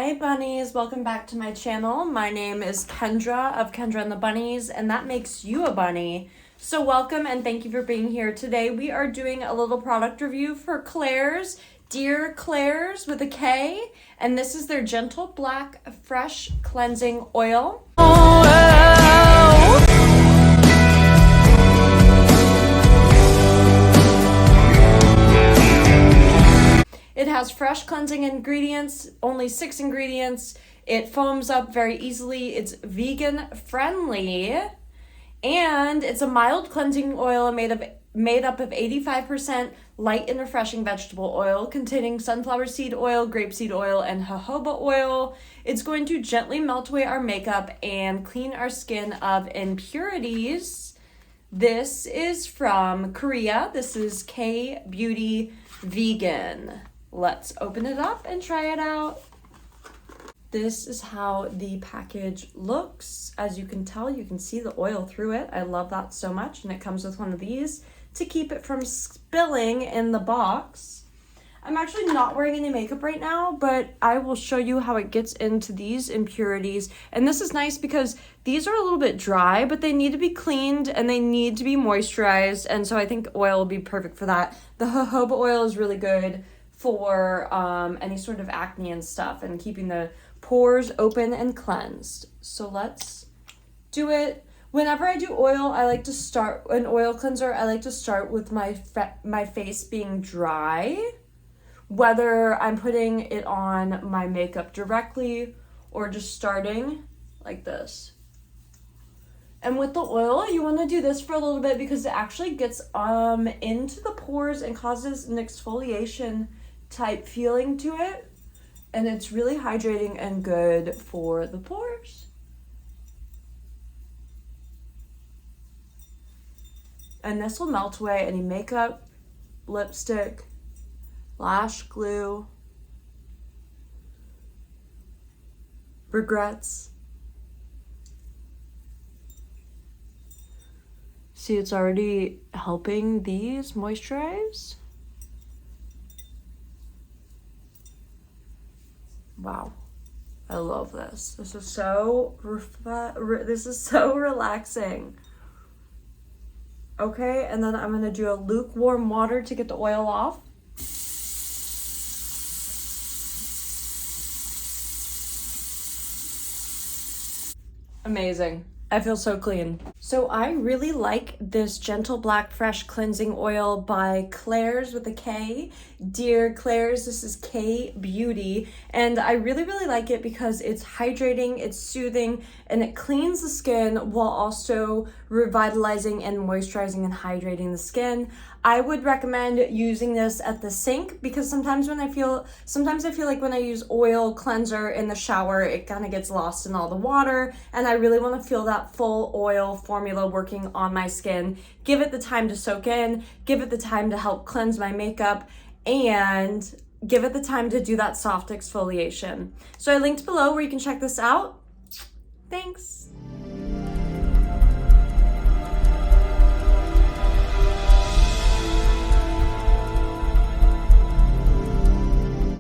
Hi bunnies, welcome back to my channel. My name is Kendra of Kendra and the Bunnies, and that makes you a bunny. So welcome and thank you for being here. Today we are doing a little product review for Klairs, Dear Klairs with a K, and this is their Gentle Black Fresh Cleansing Oil. It has fresh cleansing ingredients, only 6 ingredients. It foams up very easily. It's vegan friendly. And it's a mild cleansing oil made up of 85% light and refreshing vegetable oil containing sunflower seed oil, grapeseed oil, and jojoba oil. It's going to gently melt away our makeup and clean our skin of impurities. This is from Korea. This is K Beauty Vegan. Let's open it up and try it out. This is how the package looks. As you can tell, you can see the oil through it. I love that so much. And it comes with one of these to keep it from spilling in the box. I'm actually not wearing any makeup right now, but I will show you how it gets into these impurities. And this is nice because these are a little bit dry, but they need to be cleaned and they need to be moisturized. And so I think oil will be perfect for that. The jojoba oil is really good for any sort of acne and stuff and keeping the pores open and cleansed. So let's do it. Whenever I do oil, I like to start an oil cleanser. I like to start with my face being dry, whether I'm putting it on my makeup directly or just starting like this. And with the oil, you want to do this for a little bit because it actually gets into the pores and causes an exfoliation type feeling to it, and it's really hydrating and good for the pores. And this will melt away any makeup, lipstick, lash glue, regrets. See, it's already helping these moisturize. Wow, I love this. This is so relaxing. Okay, and then I'm gonna do a lukewarm water to get the oil off. Amazing. I feel so clean. So I really like this Gentle Black Fresh Cleansing Oil by Klairs with a K. Dear Klairs, this is K Beauty. And I really like it because it's hydrating, it's soothing, and it cleans the skin while also revitalizing and moisturizing and hydrating the skin. I would recommend using this at the sink because sometimes I feel like when I use oil cleanser in the shower, it kind of gets lost in all the water, and I really want to feel that full oil formula working on my skin. Give it the time to soak in, give it the time to help cleanse my makeup, and give it the time to do that soft exfoliation. So I linked below where you can check this out. Thanks.